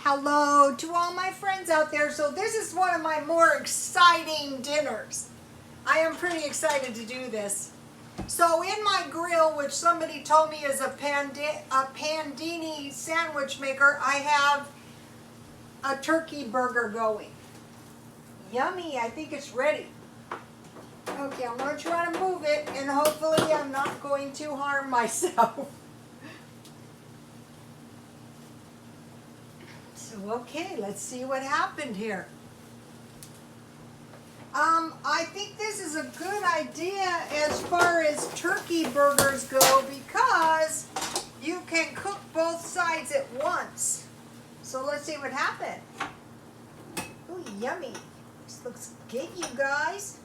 Hello to all my friends out there. So this is one of my more exciting dinners. I am pretty excited to do this. So in my grill, which somebody told me is a Pandini sandwich maker, I have a turkey burger going. Yummy, I think it's ready. Okay, I'm going to try to move it and hopefully I'm not going to harm myself. So okay, let's see what happened here. I think this is a good idea as far as turkey burgers go because you can cook both sides at once. So let's see what happened. Ooh, yummy. This looks good, you guys.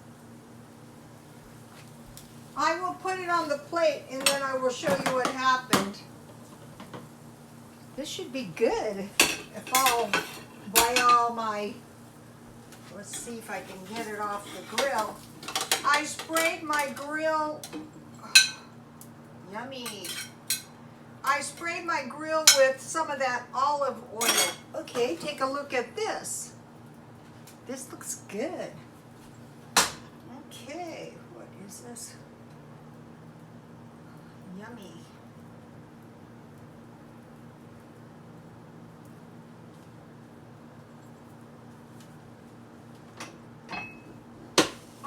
I will put it on the plate and then I will show you what happened. This should be good if I'll buy all my, let's see if I can get it off the grill. I sprayed my grill, yummy. I sprayed my grill with some of that olive oil. Okay, take a look at this. This looks good. Okay, what is this? Yummy.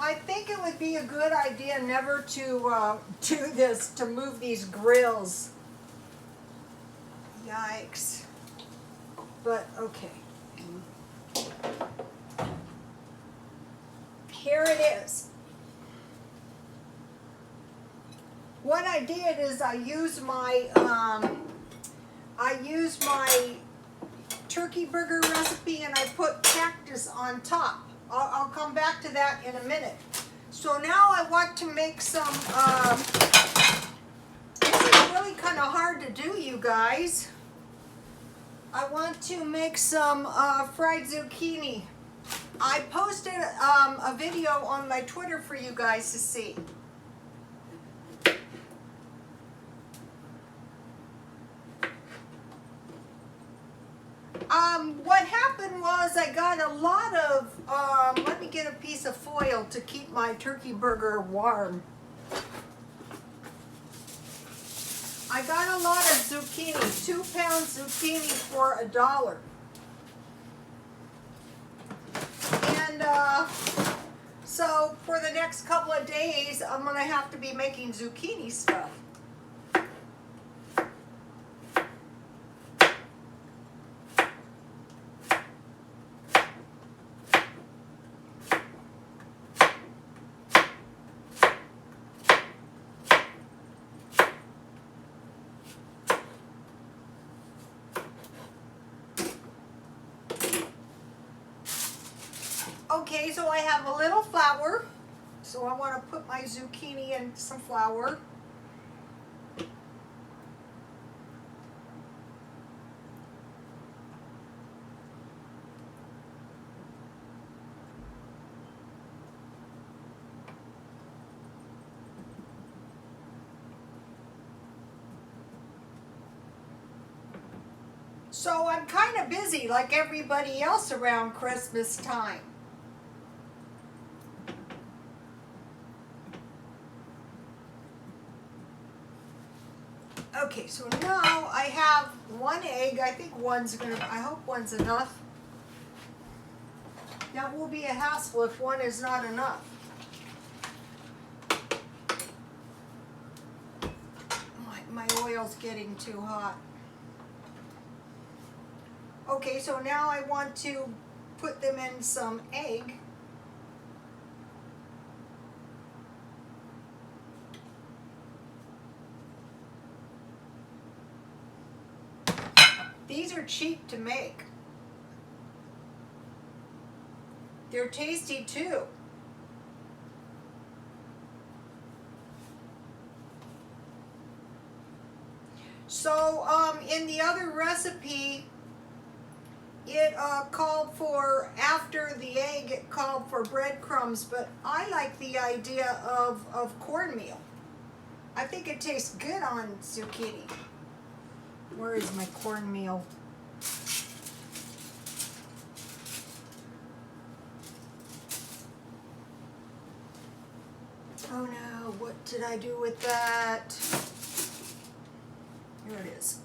I think it would be a good idea never to do this, to move these grills. Yikes. But okay. Here it is. What I did is I used my turkey burger recipe and I put Cactus on top. I'll come back to that in a minute. So now I want to make some, this is really kind of hard to do, you guys. I want to make some fried zucchini. I posted a video on my Twitter for you guys to see. What happened was I got a lot of, let me get a piece of foil to keep my turkey burger warm. I got a lot of zucchini, 2-pound zucchini for $1. And so for the next couple of days, I'm gonna have to be making zucchini stuff. Okay, so I have a little flour, so I want to put my zucchini in some flour. So I'm kind of busy like everybody else around Christmas time. Okay, so now I have 1 egg. I think I hope one's enough. That will be a hassle if one is not enough. My oil's getting too hot. Okay, so now I want to put them in some egg. These are cheap to make. They're tasty too. So in the other recipe, it called for, after the egg, it called for breadcrumbs, but I like the idea of cornmeal. I think it tastes good on zucchini. Where is my cornmeal? did I do with that? Here it is.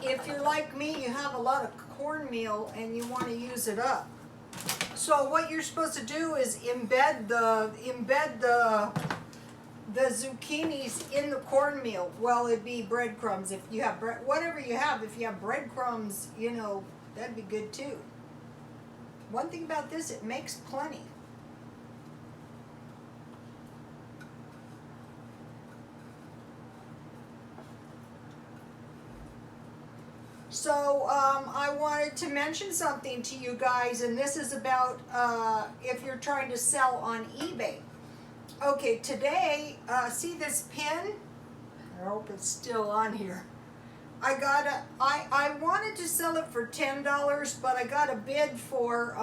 If you're like me, you have a lot of cornmeal and you want to use it up. So what you're supposed to do is embed the zucchinis in the cornmeal. Well, it'd be breadcrumbs if you have whatever you have. If you have breadcrumbs, you know, that'd be good too. One thing about this, it makes plenty. So I wanted to mention something to you guys, and this is about if you're trying to sell on eBay. Okay, today, see this pin? I hope it's still on here. I wanted to sell it for $10, but I got a bid for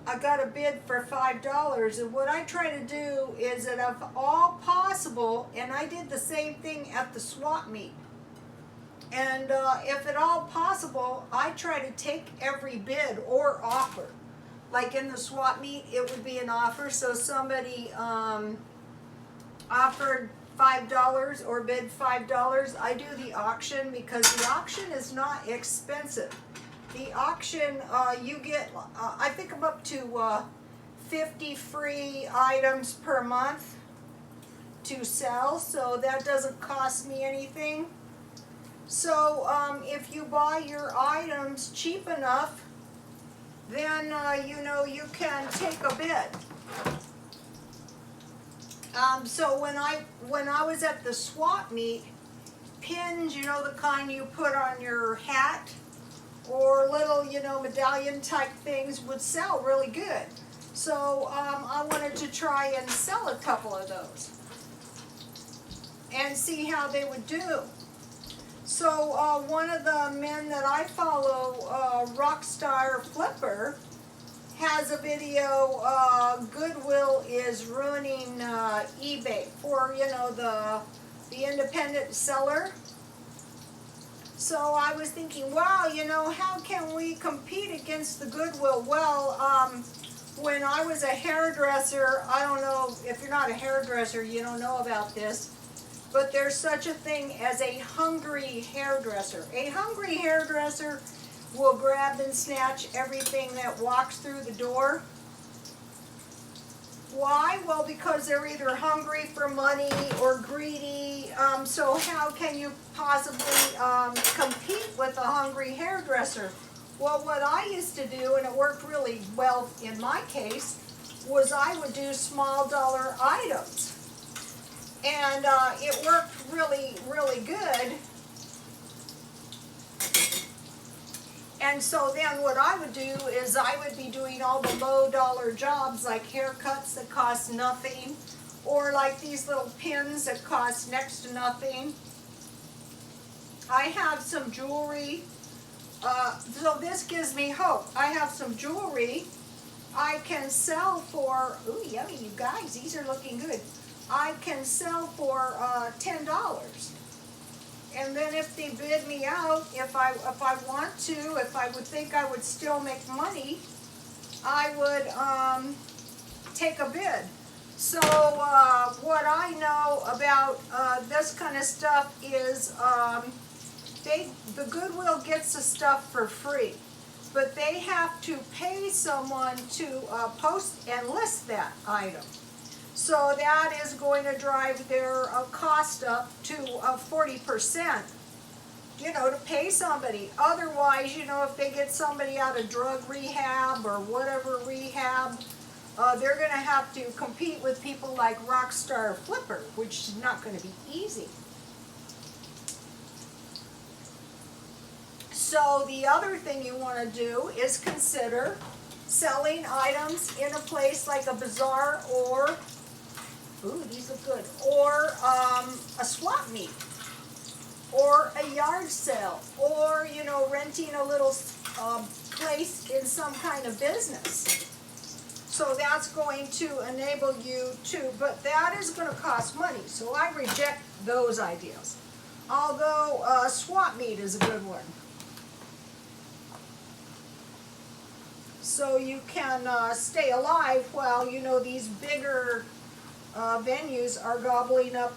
$5. And what I try to do is that if all possible, and I did the same thing at the swap meet. And if at all possible, I try to take every bid or offer. Like in the swap meet, it would be an offer. So somebody offered $5 or bid $5. I do the auction because the auction is not expensive. The auction, you get, I think I'm up to 50 free items per month to sell. So that doesn't cost me anything. So if you buy your items cheap enough, then you know you can take a bid. So when I was at the swap meet, pins, you know, the kind you put on your hat, or little, you know, medallion type things would sell really good. So I wanted to try and sell a couple of those and see how they would do. So one of the men that I follow, Rockstar Flipper, has a video, Goodwill is ruining eBay for, you know, the independent seller. So I was thinking, wow, you know, how can we compete against the Goodwill? Well, when I was a hairdresser, I don't know, if you're not a hairdresser, you don't know about this, but there's such a thing as a hungry hairdresser. A hungry hairdresser will grab and snatch everything that walks through the door. Why? Well, because they're either hungry for money or greedy. So how can you possibly compete with a hungry hairdresser? Well, what I used to do, and it worked really well in my case, was I would do small dollar items. And it worked really, really good. And so then what I would do is I would be doing all the low dollar jobs like haircuts that cost nothing, or like these little pins that cost next to nothing. I have some jewelry, so this gives me hope. I have some jewelry I can sell for, ooh, yummy, you guys, these are looking good. I can sell for $10. And then if they bid me out, if I want to, if I would think I would still make money, I would take a bid. So what I know about this kind of stuff is the Goodwill gets the stuff for free, but they have to pay someone to post and list that item. So that is going to drive their cost up to 40%, you know, to pay somebody. Otherwise, you know, if they get somebody out of drug rehab or whatever rehab, they're going to have to compete with people like Rockstar Flipper, which is not going to be easy. So the other thing you want to do is consider selling items in a place like a bazaar or, ooh, these look good, or a swap meet, or a yard sale, or, you know, renting a little place in some kind of business. So that's going to enable you to, but that is going to cost money. So I reject those ideas. Although swap meet is a good one. so you can stay alive while, you know, these bigger venues are gobbling up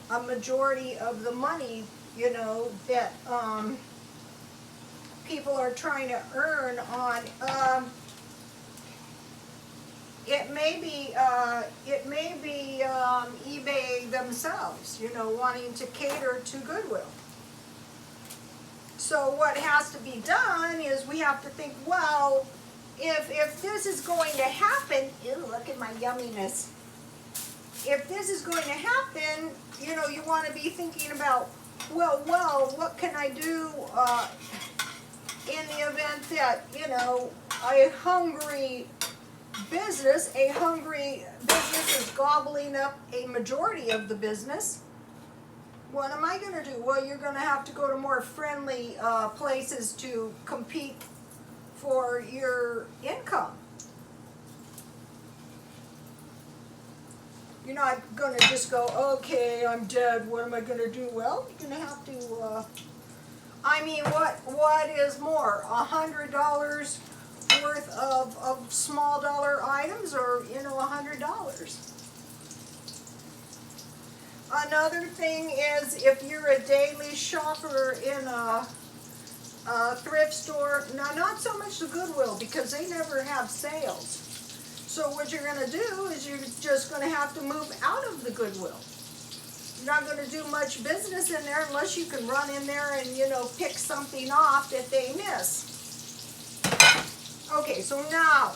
a majority of the money, you know, that people are trying to earn on. It may be eBay themselves, you know, wanting to cater to Goodwill. So what has to be done is we have to think, well, if this is going to happen, ew, look at my yumminess. If this is going to happen, you know, you want to be thinking about, well, what can I do in the event that, you know, a hungry business is gobbling up a majority of the business. What am I going to do? Well, you're going to have to go to more friendly places to compete for your income. You're not going to just go, okay, I'm dead, what am I going to do? Well, you're going to have to, I mean, what is more, $100 worth of small dollar items, or, you know, $100? Another thing is, if you're a daily shopper in a thrift store, now not so much the Goodwill, because they never have sales. So what you're going to do is you're just going to have to move out of the Goodwill. You're not going to do much business in there unless you can run in there and, you know, pick something off that they miss. Okay, so now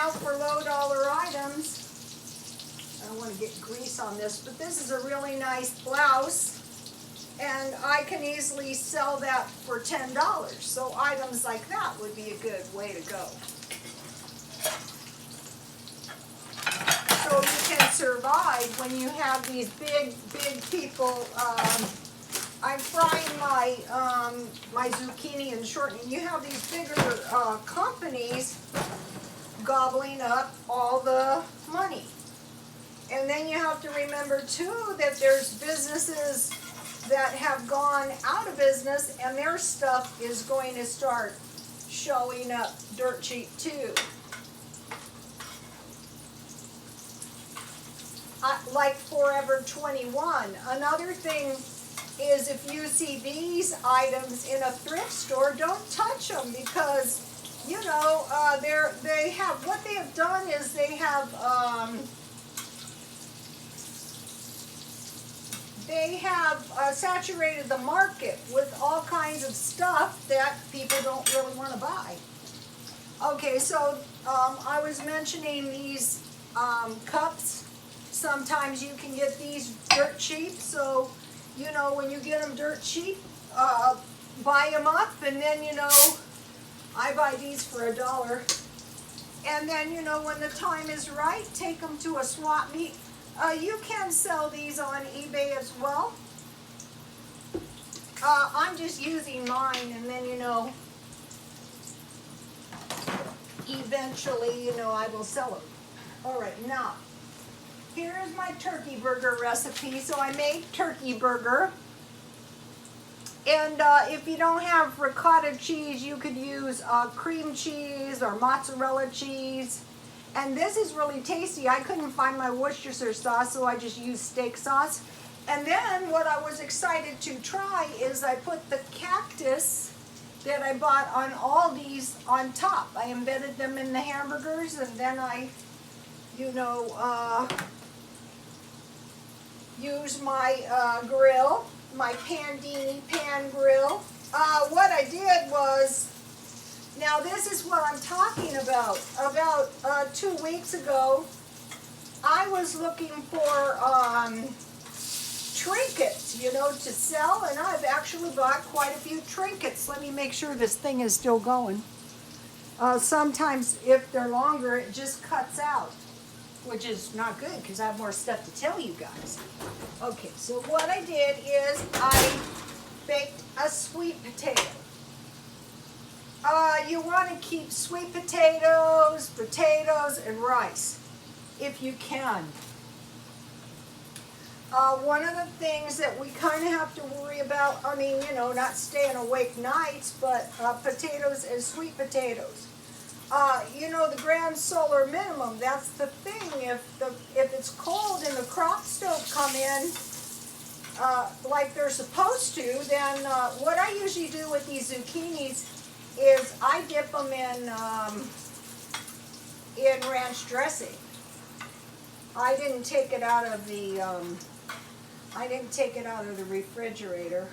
for low dollar items, I don't want to get grease on this, but this is a really nice blouse, and I can easily sell that for $10. So items like that would be a good way to go. So you can survive when you have these big people. I'm frying my zucchini and shortening. You have these bigger companies gobbling up all the money. And then you have to remember too that there's businesses that have gone out of business and their stuff is going to start showing up dirt cheap too. Like Forever 21. Another thing is, if you see these items in a thrift store, don't touch them, because, you know, they have, what they have done is they have saturated the market with all kinds of stuff that people don't really want to buy. Okay, so I was mentioning these cups. Sometimes you can get these dirt cheap, so, you know, when you get them dirt cheap, buy them up, and then, you know, I buy these for $1. And then, you know, when the time is right, take them to a swap meet. You can sell these on eBay as well. I'm just using mine, and then, you know, eventually, you know, I will sell them. All right, now, here's my turkey burger recipe. So I made turkey burger. And if you don't have ricotta cheese, you could use cream cheese or mozzarella cheese. And this is really tasty. I couldn't find my Worcestershire sauce, so I just used steak sauce. And then what I was excited to try is I put the cactus that I bought on Aldi's on top. I embedded them in the hamburgers, and then I, you know, use my grill, my Pandini pan grill. What I did was, now this is what I'm talking about. About 2 weeks ago, I was looking for trinkets, you know, to sell, and I've actually bought quite a few trinkets. Let me make sure this thing is still going. Sometimes if they're longer, it just cuts out, which is not good because I have more stuff to tell you guys. Okay, so what I did is I baked a sweet potato. You want to keep sweet potatoes, and rice, if you can. One of the things that we kind of have to worry about, I mean, you know, not staying awake nights, but potatoes and sweet potatoes. You know, the grand solar minimum, that's the thing. If it's cold and the crops don't come in like they're supposed to, then what I usually do with these zucchinis is I dip them in ranch dressing. I didn't take it out of the refrigerator.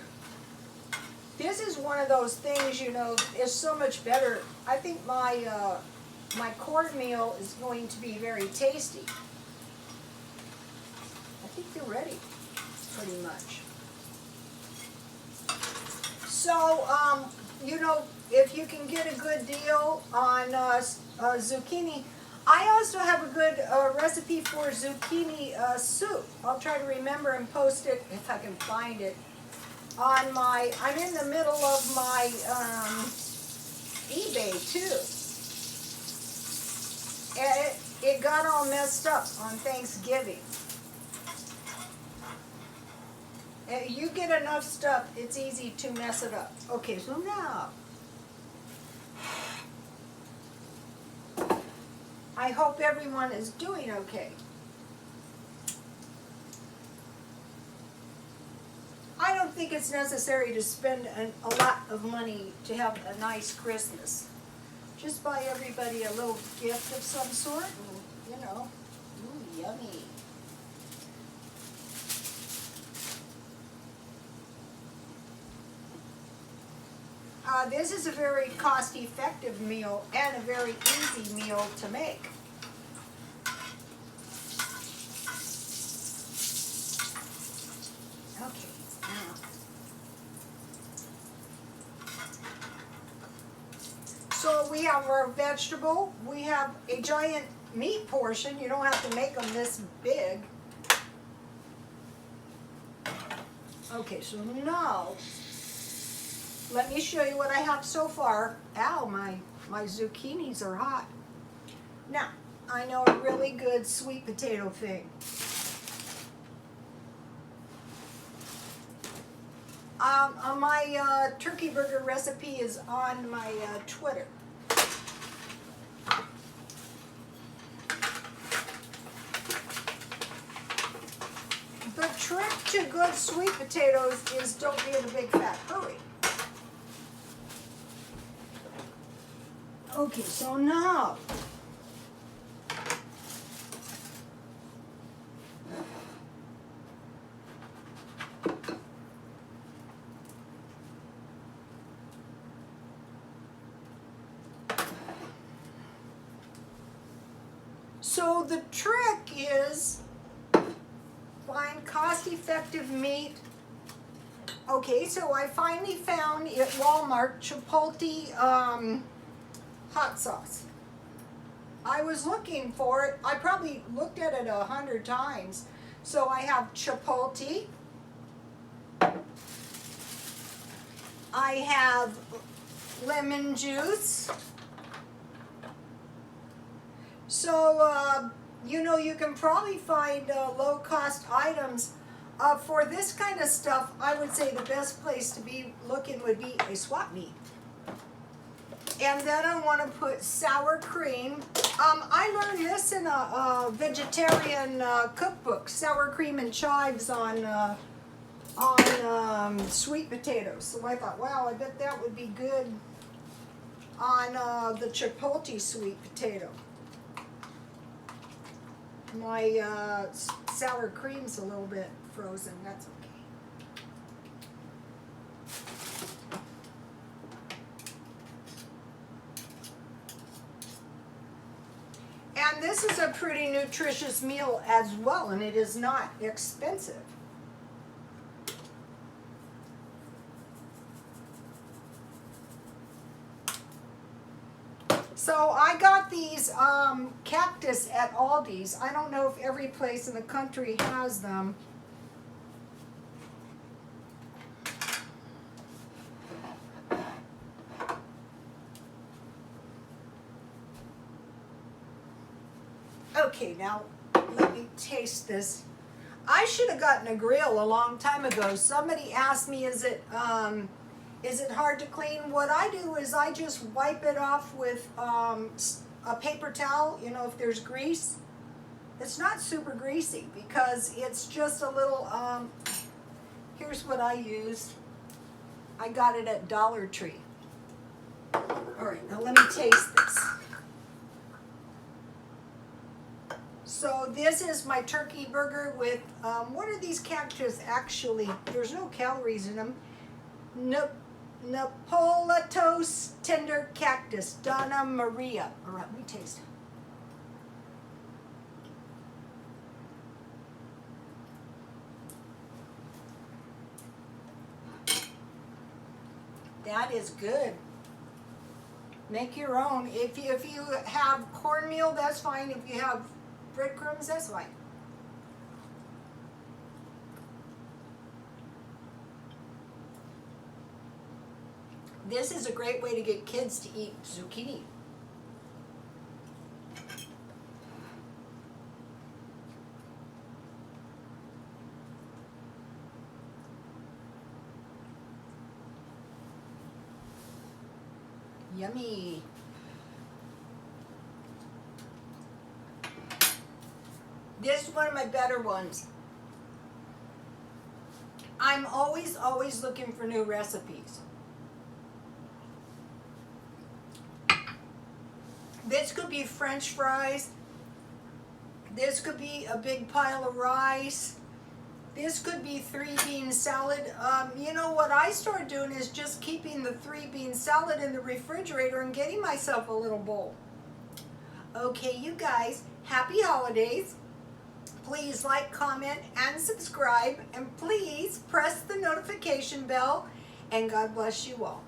This is one of those things, you know, is so much better. I think my cornmeal is going to be very tasty. I think they're ready, pretty much. So, you know, if you can get a good deal on zucchini, I also have a good recipe for zucchini soup. I'll try to remember and post it if I can find it on my, I'm in the middle of my eBay too. It got all messed up on Thanksgiving. You get enough stuff, it's easy to mess it up. Okay, so now, I hope everyone is doing okay. I don't think it's necessary to spend a lot of money to have a nice Christmas. Just buy everybody a little gift of some sort, and, you know, ooh, yummy. This is a very cost-effective meal and a very easy meal to make. Okay, now. So we have our vegetable. We have a giant meat portion. You don't have to make them this big. Okay, so now, let me show you what I have so far. Ow, my zucchinis are hot. Now, I know a really good sweet potato thing. My turkey burger recipe is on my Twitter. The trick to good sweet potatoes is don't be in a big fat hurry. Okay, so now, so the trick is find cost-effective meat. Okay, so I finally found at Walmart Chipotle hot sauce. I was looking for it. I probably looked at it 100 times. So I have Chipotle. I have lemon juice. So, you know, you can probably find low-cost items. For this kind of stuff, I would say the best place to be looking would be a swap meet. And then I want to put sour cream. I learned this in a vegetarian cookbook, sour cream and chives on sweet potatoes. So I thought, wow, I bet that would be good on the Chipotle sweet potato. My sour cream's a little bit frozen, that's okay. And this is a pretty nutritious meal as well, and it is not expensive. So I got these Cactus at Aldi's. I don't know if every place in the country has them. Okay, now let me taste this. I should have gotten a grill a long time ago. Somebody asked me, is it hard to clean? What I do is I just wipe it off with a paper towel, you know, if there's grease. It's not super greasy because it's just a little, here's what I used. I got it at Dollar Tree. All right, now let me taste this. So this is my turkey burger with, what are these Cactus actually? There's no calories in them. Napolitos tender cactus, Donna Maria. All right, let me taste. That is good. Make your own. If you have cornmeal, that's fine. If you have breadcrumbs, that's fine. This is a great way to get kids to eat zucchini. Yummy. This is one of my better ones. I'm always looking for new recipes. This could be French fries. This could be a big pile of rice. This could be 3-bean salad. You know what I started doing is just keeping the 3-bean salad in the refrigerator and getting myself a little bowl. Okay, you guys, happy holidays. Please like, comment, and subscribe. And please press the notification bell. And God bless you all.